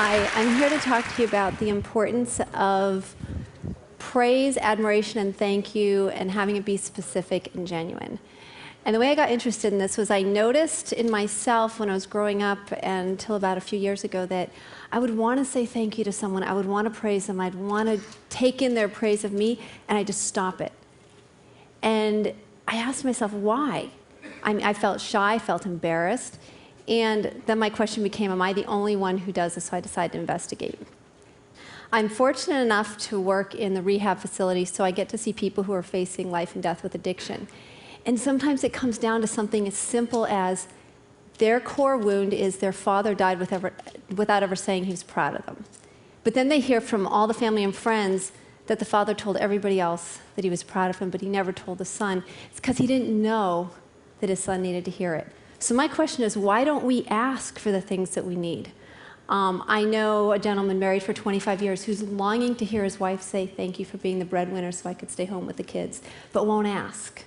Hi, I'm here to talk to you about the importance of praise, admiration, and thank you, and having it be specific and genuine. And the way I got interested in this was I noticed in myself when I was growing up and until about a few years ago that I would want to say thank you to someone, I would want to praise them, I'd want to take in their praise of me, and I just stop it. And I asked myself, why? I felt shy, I felt embarrassed. And then my question became, am I the only one who does this? So I decided to investigate. I'm fortunate enough to work in the rehab facility, so I get to see people who are facing life and death with addiction. And sometimes it comes down to something as simple as their core wound is their father died without ever saying he was proud of them. But then they hear from all the family and friends that the father told everybody else that he was proud of him, but he never told the son. It's because he didn't know that his son needed to hear it. So my question is, why don't we ask for the things that we need? I know a gentleman married for 25 years who's longing to hear his wife say, thank you for being the breadwinner so I could stay home with the kids, but won't ask.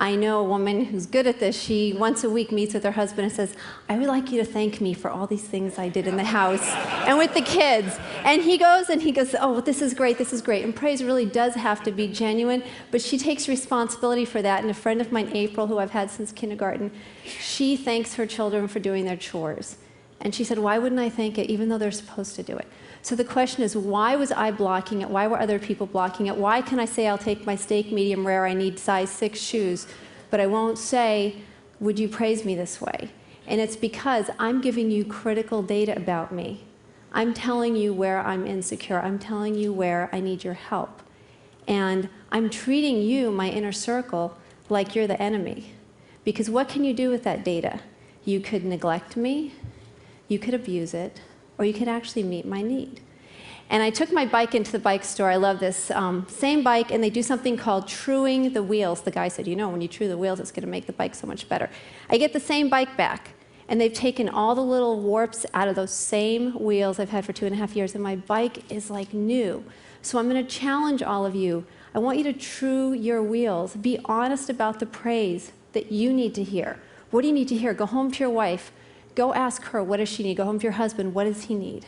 I know a woman who's good at this. She once a week meets with her husband and says, I would like you to thank me for all these things I did in the house and with the kids. And he goes, oh, this is great, this is great. And praise really does have to be genuine, but she takes responsibility for that. And a friend of mine, April, who I've had since kindergarten, she thanks her children for doing their chores. And she said, why wouldn't I thank it, even though they're supposed to do it? So the question is, why was I blocking it? Why were other people blocking it? Why can I say I'll take my steak medium rare, I need size 6 shoes, but I won't say, would you praise me this way? And it's because I'm giving you critical data about me. I'm telling you where I'm insecure. I'm telling you where I need your help. And I'm treating you, my inner circle, like you're the enemy. Because what can you do with that data? You could neglect me, you could abuse it, or you could actually meet my need. And I took my bike into the bike store. I love this. Same bike, and they do something called truing the wheels. The guy said, you know, when you true the wheels, it's going to make the bike so much better. I get the same bike back, and they've taken all the little warps out of those same wheels I've had for 2.5 years, and my bike is like new. So I'm going to challenge all of you. I want you to true your wheels. Be honest about the praise that you need to hear. What do you need to hear? Go home to your wife. Go ask her, what does she need? Go home to your husband, what does he need?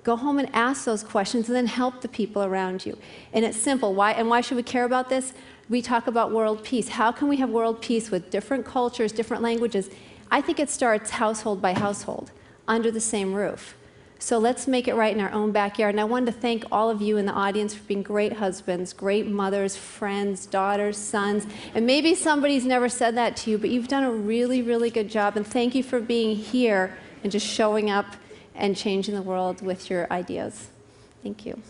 Go home and ask those questions and then help the people around you. And it's simple. Why? And why should we care about this? We talk about world peace. How can we have world peace with different cultures, different languages? I think it starts household by household, under the same roof. So let's make it right in our own backyard. And I wanted to thank all of you in the audience for being great husbands, great mothers, friends, daughters, sons. And maybe somebody's never said that to you, but you've done a really, really good job. And thank you for being here and just showing up and changing the world with your ideas. Thank you.